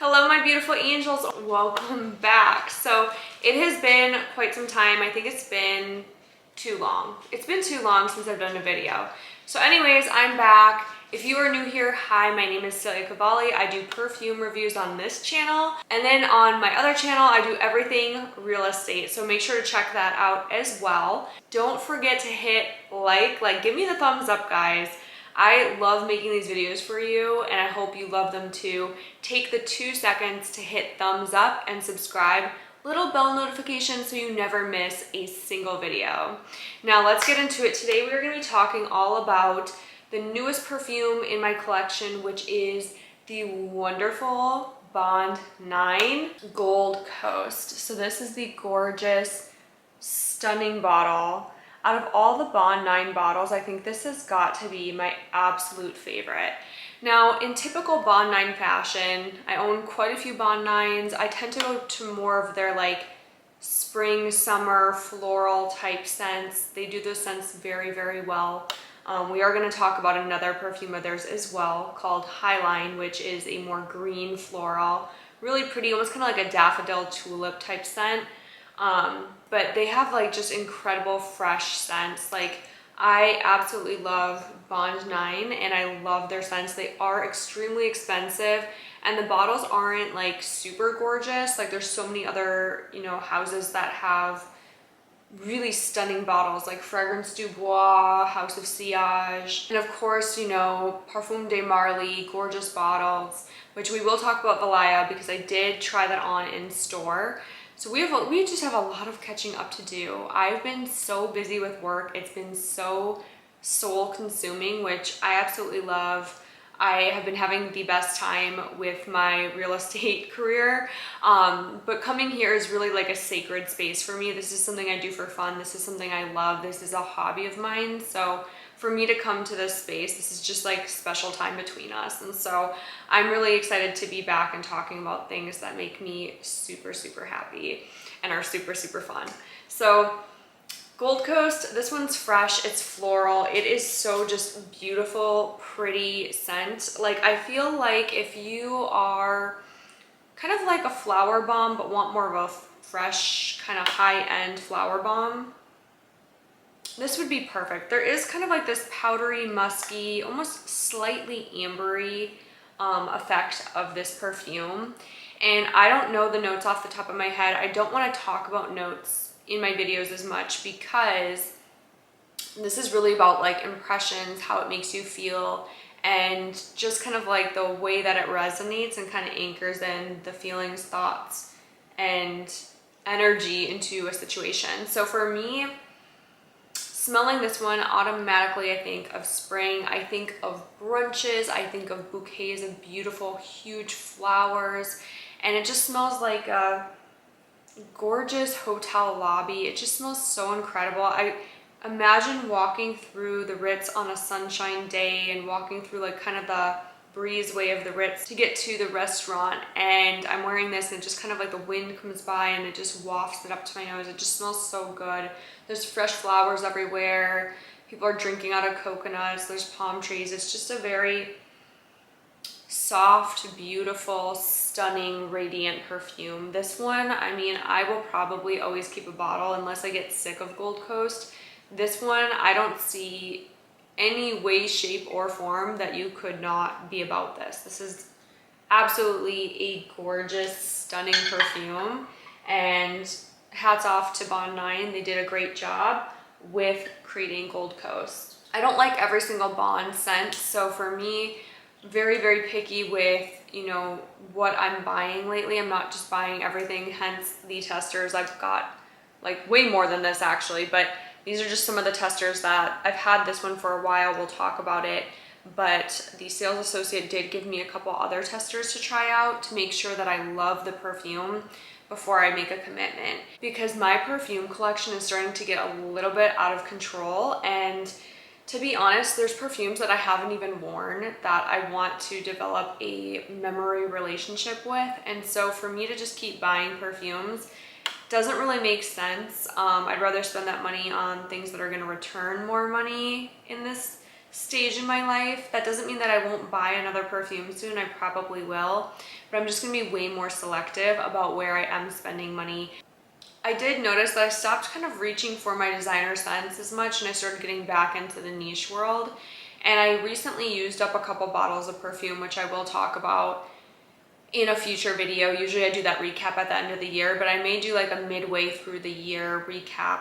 Hello my beautiful angels, welcome back. So it has been quite some time. I think it's been too long. It's been too long since I've done a video. So anyways, I'm back. If you are new here, hi, my name is Celia Cavalli. I do perfume reviews on this channel. And then on my other channel, I do everything real estate. So make sure to check that out as well. Don't forget to hit like, give me the thumbs up, guys. I love making these videos for you and I hope you love them too. Take the 2 seconds to hit thumbs up and subscribe. Little bell notification so you never miss a single video. Now let's get into it. Today we're going to be talking all about the newest perfume in my collection, which is the wonderful Bond 9 Gold Coast. So this is the gorgeous, stunning bottle. Out of all the Bond 9 bottles, I think this has got to be my absolute favorite. Now, in typical Bond 9 fashion, I own quite a few Bond 9s. I tend to go to more of their like spring, summer, floral type scents. They do those scents very, very well. We are going to talk about another perfume of theirs as well called Highline, which is a more green floral, really pretty, almost kind of like a daffodil tulip type scent. But they have like just incredible fresh scents. Like I absolutely love Bond 9 and I love their scents. They are extremely expensive and the bottles aren't like super gorgeous. Like there's so many other, you know, houses that have really stunning bottles like Fragrance du Bois, House of Siage, and of course, you know, Parfum de Marly, gorgeous bottles, which we will talk about Valaya because I did try that on in store. So we just have a lot of catching up to do. I've been so busy with work. It's been so soul consuming, which I absolutely love. I have been having the best time with my real estate career. But coming here is really like a sacred space for me. This is something I do for fun. This is something I love. This is a hobby of mine. So for me to come to this space, this is just like special time between us. And so I'm really excited to be back and talking about things that make me super, super happy and are super, super fun. So Gold Coast, this one's fresh, it's floral. It is so just beautiful, pretty scent. Like I feel like if you are kind of like a flower bomb, but want more of a fresh kind of high-end flower bomb, this would be perfect. There is kind of like this powdery, musky, almost slightly ambery effect of this perfume. And I don't know the notes off the top of my head. I don't want to talk about notes in my videos as much because this is really about like impressions, how it makes you feel, and just kind of like the way that it resonates and kind of anchors in the feelings, thoughts, and energy into a situation. So for me, smelling this one, automatically I think of spring, I think of brunches, I think of bouquets of beautiful, huge flowers, and it just smells like a gorgeous hotel lobby. It just smells so incredible. I imagine walking through the Ritz on a sunshine day and walking through like kind of the breezeway of the Ritz to get to the restaurant, and I'm wearing this and just kind of like the wind comes by and it just wafts it up to my nose. It just smells so good. There's fresh flowers everywhere. People are drinking out of coconuts. There's palm trees. It's just a very soft, beautiful, stunning, radiant perfume. This one, I mean, I will probably always keep a bottle unless I get sick of Gold Coast. This one, I don't see any way, shape, or form that you could not be about this. This is absolutely a gorgeous, stunning perfume, and hats off to Bond 9. They did a great job with creating Gold Coast. I don't like every single Bond scent, so for me, very, very picky with, you know, what I'm buying lately. I'm not just buying everything, hence the testers. I've got like way more than this actually, but these are just some of the testers that I've had. This one for a while, we'll talk about it, but the sales associate did give me a couple other testers to try out to make sure that I love the perfume before I make a commitment, because my perfume collection is starting to get a little bit out of control. And to be honest, there's perfumes that I haven't even worn that I want to develop a memory relationship with. And so for me to just keep buying perfumes doesn't really make sense. I'd rather spend that money on things that are going to return more money in this stage in my life. That doesn't mean that I won't buy another perfume soon. I probably will, but I'm just gonna be way more selective about where I am spending money. I did notice that I stopped kind of reaching for my designer scents as much, and I started getting back into the niche world. And I recently used up a couple bottles of perfume, which I will talk about in a future video. Usually I do that recap at the end of the year, but I may do like a midway through the year recap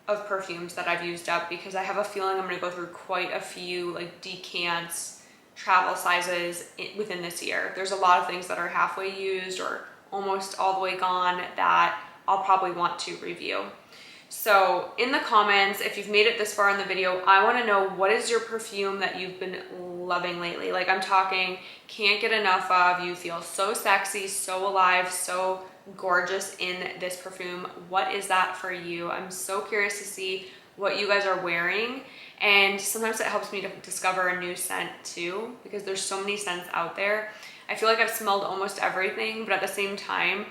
of perfumes that I've used up, because I have a feeling I'm going to go through quite a few like decants, travel sizes within this year. There's a lot of things that are halfway used or almost all the way gone that I'll probably want to review. So in the comments, if you've made it this far in the video, I want to know, what is your perfume that you've been loving lately? Like, I'm talking can't get enough of, you feel so sexy, so alive, so gorgeous in this perfume. What is that for you? I'm so curious to see what you guys are wearing, and sometimes it helps me to discover a new scent too, because there's so many scents out there. I feel like I've smelled almost everything, but at the same time,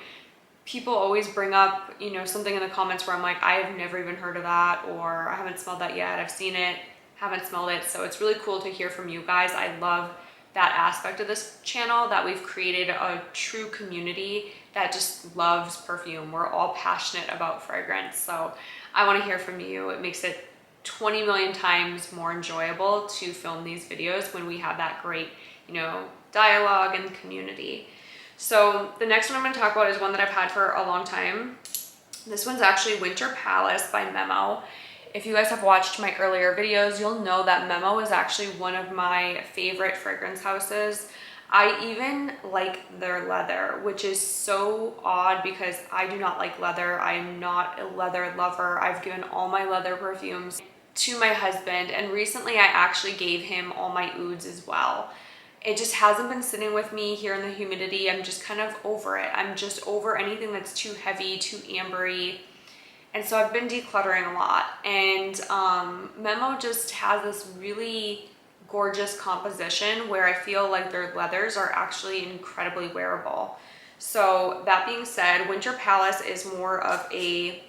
people always bring up, you know, something in the comments where I'm like, I have never even heard of that, or I haven't smelled that yet. I've seen it, haven't smelled it. So it's really cool to hear from you guys. I love that aspect of this channel, that we've created a true community that just loves perfume. We're all passionate about fragrance. So I want to hear from you. It makes it 20 million times more enjoyable to film these videos when we have that great, you know, dialogue and community. So the next one I'm going to talk about is one that I've had for a long time. This one's actually Winter Palace by Memo. If you guys have watched my earlier videos, you'll know that Memo is actually one of my favorite fragrance houses. I even like their leather, which is so odd because I do not like leather. I am not a leather lover. I've given all my leather perfumes to my husband, and recently I actually gave him all my ouds as well. It just hasn't been sitting with me here in the humidity. I'm just kind of over it. I'm just over anything that's too heavy, too ambery. And so I've been decluttering a lot. And Memo just has this really gorgeous composition where I feel like their leathers are actually incredibly wearable. So that being said, Winter Palace is more of a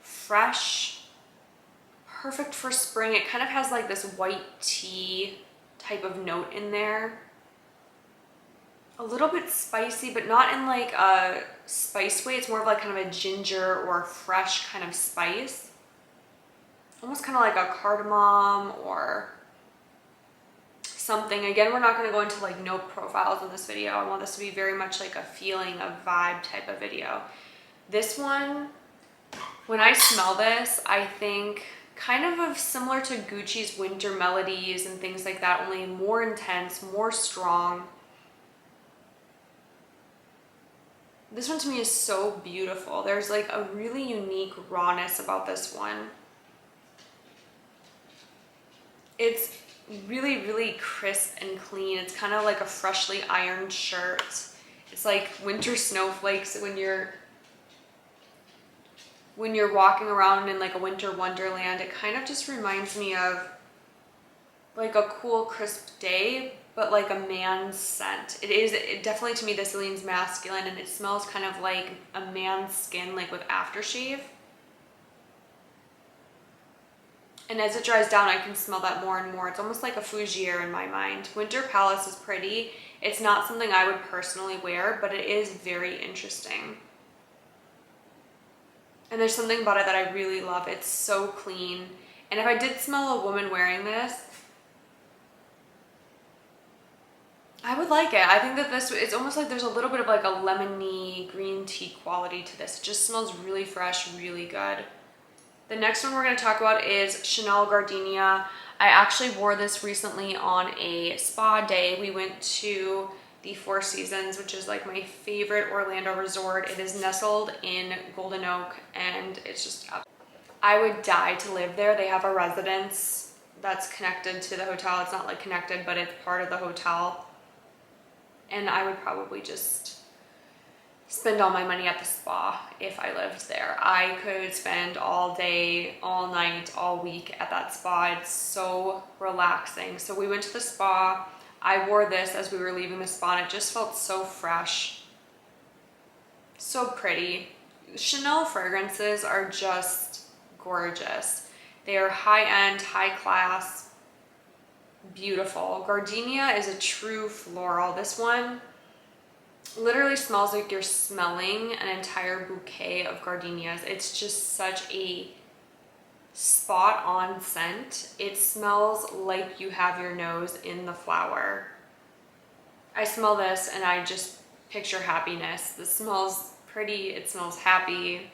fresh, perfect for spring. It kind of has like this white tea type of note in there. A little bit spicy, but not in like a spice way. It's more of like kind of a ginger or fresh kind of spice. Almost kind of like a cardamom or something. Again, we're not going to go into like note profiles in this video. I want this to be very much like a feeling, a vibe type of video. This one, when I smell this, I think kind of similar to Gucci's Winter Melodies and things like that, only more intense, more strong. This one to me is so beautiful. There's like a really unique rawness about this one. It's really, really crisp and clean. It's kind of like a freshly ironed shirt. It's like winter snowflakes when you're walking around in like a winter wonderland. It kind of just reminds me of like a cool, crisp day, but like a man's scent. It definitely, to me, this leans masculine, and it smells kind of like a man's skin, like with aftershave. And as it dries down, I can smell that more and more. It's almost like a fougere in my mind. Winter Palace is pretty. It's not something I would personally wear, but it is very interesting. And there's something about it that I really love. It's so clean. And if I did smell a woman wearing this, I would like it. I think that this, it's almost like there's a little bit of like a lemony green tea quality to this. It just smells really fresh, really good. The next one we're going to talk about is Chanel Gardenia. I actually wore this recently on a spa day. We went to the Four Seasons, which is like my favorite Orlando resort. It is nestled in Golden Oak, and it's just, I would die to live there. They have a residence that's connected to the hotel. It's not like connected, but it's part of the hotel. And I would probably just spend all my money at the spa if I lived there. I could spend all day, all night, all week at that spa. It's so relaxing. So we went to the spa. I wore this as we were leaving the spa, and it just felt so fresh, so pretty. Chanel fragrances are just gorgeous. They are high-end, high-class, beautiful. Gardenia is a true floral. This one literally smells like you're smelling an entire bouquet of gardenias. It's just such a spot on scent. It smells like you have your nose in the flower. I smell this and I just picture happiness. This smells pretty, it smells happy, it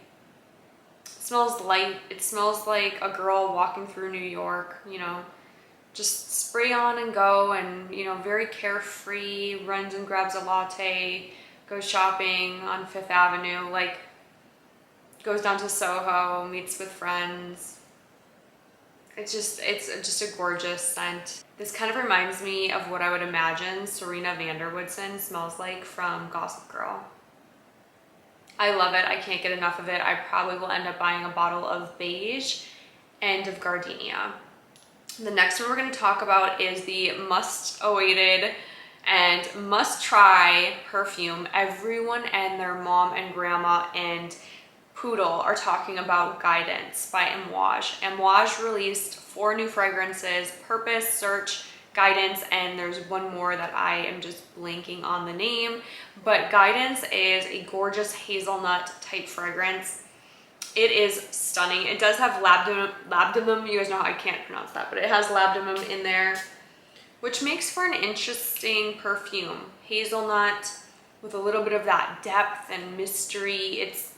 smells light, it smells like a girl walking through New York, you know, just spray on and go, and you know, very carefree, runs and grabs a latte, goes shopping on Fifth Avenue, like goes down to Soho, meets with friends. It's just a gorgeous scent. This kind of reminds me of what I would imagine Serena van der Woodsen smells like from Gossip Girl. I love it. I can't get enough of it. I probably will end up buying a bottle of beige and of gardenia. The next one we're going to talk about is the must-awaited and must-try perfume. Everyone and their mom and grandma and poodle are talking about Guidance by Amouage. Amouage released 4 new fragrances: Purpose, Search, Guidance, and there's one more that I am just blanking on the name. But Guidance is a gorgeous hazelnut type fragrance. It is stunning. It does have labdanum. You guys know how I can't pronounce that, but it has labdanum in there, which makes for an interesting perfume. Hazelnut with a little bit of that depth and mystery. It's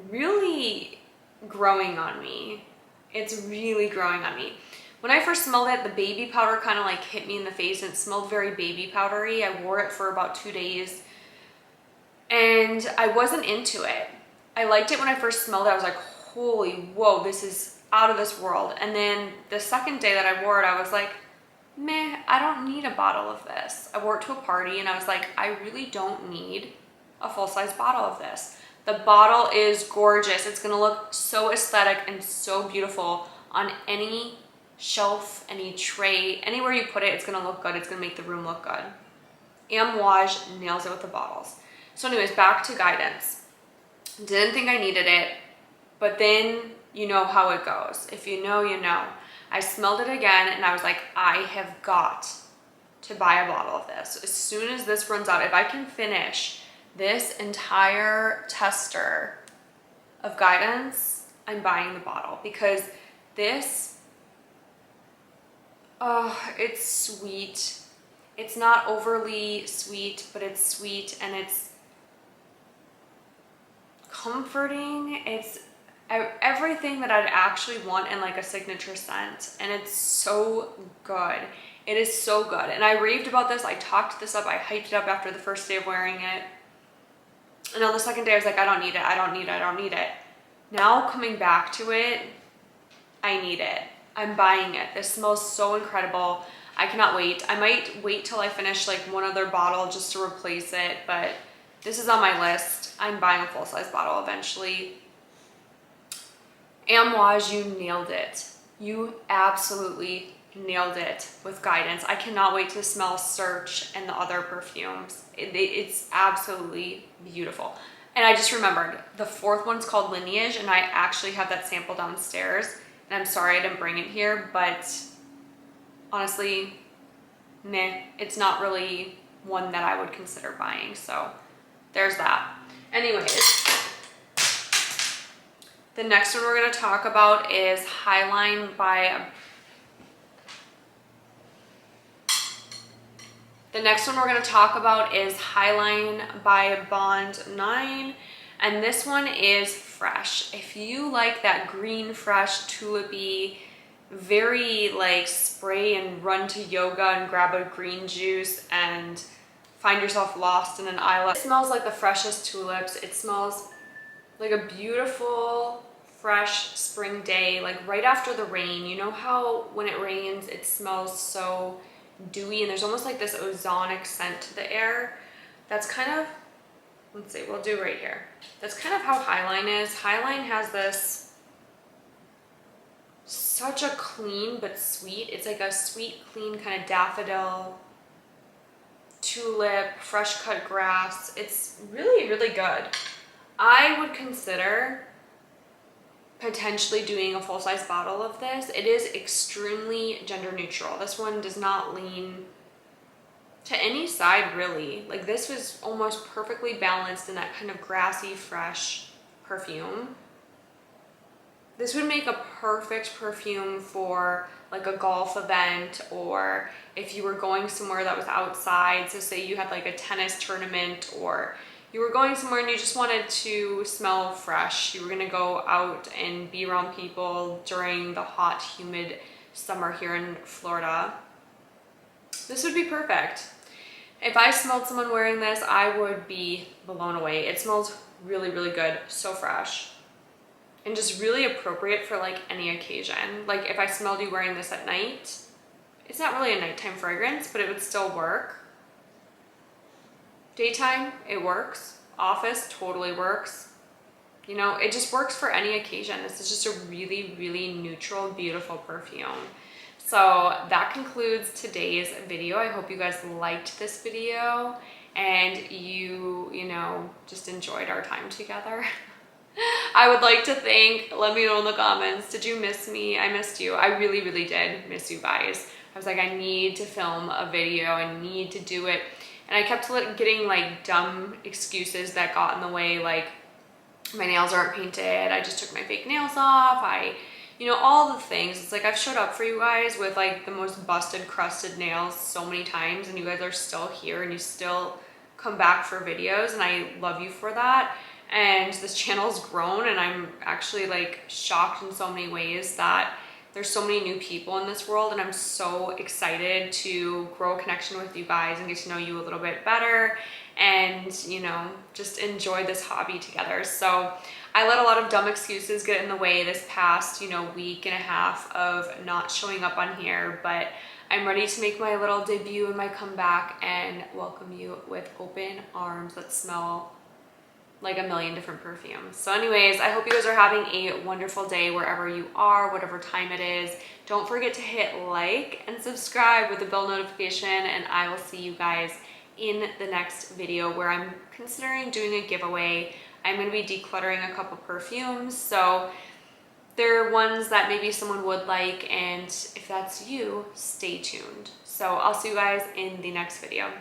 really growing on me. It's really growing on me. When I first smelled it, the baby powder kind of like hit me in the face, and it smelled very baby powdery. I wore it for about 2 days and I wasn't into it. I liked it when I first smelled it. I was like, holy, whoa, this is out of this world. And then the second day that I wore it, I was like, meh, I don't need a bottle of this. I wore it to a party and I was like, I really don't need a full-size bottle of this. The bottle is gorgeous. It's gonna look so aesthetic and so beautiful on any shelf, any tray, anywhere you put it, it's gonna look good. It's gonna make the room look good. Amouage nails it with the bottles. So anyways, back to Guidance. Didn't think I needed it, but then you know how it goes. If you know, you know. I smelled it again and I was like, I have got to buy a bottle of this. As soon as this runs out, if I can finish this entire tester of Guidance, I'm buying the bottle, because this, oh, it's sweet. It's not overly sweet, but it's sweet and it's comforting. It's everything that I'd actually want in like a signature scent, and it's so good. It is so good. And I raved about this. I talked this up. I hyped it up after the first day of wearing it. And on the second day, I was like, I don't need it. I don't need it. I don't need it. Now coming back to it, I need it. I'm buying it. This smells so incredible. I cannot wait. I might wait till I finish like one other bottle just to replace it, but this is on my list. I'm buying a full-size bottle eventually. Amouage, you nailed it. You absolutely nailed it with Guidance. I cannot wait to smell Search and the other perfumes. It's absolutely beautiful. And I just remembered, the 4th one's called Lineage, and I actually have that sample downstairs. And I'm sorry I didn't bring it here, but honestly, meh, it's not really one that I would consider buying. So there's that. Anyways, the next one we're going to talk about is Highline by Bond 9, and this one is fresh. If you like that green, fresh, tulipy, very like spray and run to yoga and grab a green juice and find yourself lost in an island. It smells like the freshest tulips. It smells like a beautiful, fresh spring day, like right after the rain. You know how when it rains, it smells so dewy and there's almost like this ozonic scent to the air? That's kind of, let's see, we'll do right here. That's kind of how Highline is. Highline has this such a clean but sweet, it's like a sweet, clean kind of daffodil, tulip, fresh cut grass. It's really, really good. I would consider potentially doing a full-size bottle of this. It is extremely gender neutral. This one does not lean to any side really. Like this was almost perfectly balanced in that kind of grassy, fresh perfume. This would make a perfect perfume for like a golf event, or if you were going somewhere that was outside. So say you had like a tennis tournament, or you were going somewhere and you just wanted to smell fresh. You were gonna go out and be around people during the hot, humid summer here in Florida. This would be perfect. If I smelled someone wearing this, I would be blown away. It smells really, really good, so fresh. And just really appropriate for like any occasion. Like if I smelled you wearing this at night, it's not really a nighttime fragrance, but it would still work. Daytime, it works. Office, totally works. You know, it just works for any occasion. This is just a really, really neutral, beautiful perfume. So that concludes today's video. I hope you guys liked this video and you know, just enjoyed our time together. I would like to thank, let me know in the comments, did you miss me? I missed you. I really, really did miss you guys. I was like, I need to film a video, I need to do it. And I kept getting like dumb excuses that got in the way, like my nails aren't painted, I just took my fake nails off, you know, all the things. It's like I've showed up for you guys with like the most busted, crusted nails so many times, and you guys are still here and you still come back for videos, and I love you for that. And this channel's grown, and I'm actually like shocked in so many ways that there's so many new people in this world, and I'm so excited to grow a connection with you guys and get to know you a little bit better, and you know, just enjoy this hobby together. So I let a lot of dumb excuses get in the way this past, you know, week and a half of not showing up on here, but I'm ready to make my little debut and my comeback and welcome you with open arms that smell like a million different perfumes. So anyways, I hope you guys are having a wonderful day wherever you are, whatever time it is. Don't forget to hit like and subscribe with the bell notification, and I will see you guys in the next video where I'm considering doing a giveaway. I'm going to be decluttering a couple perfumes, so they're ones that maybe someone would like, and if that's you, stay tuned. So I'll see you guys in the next video.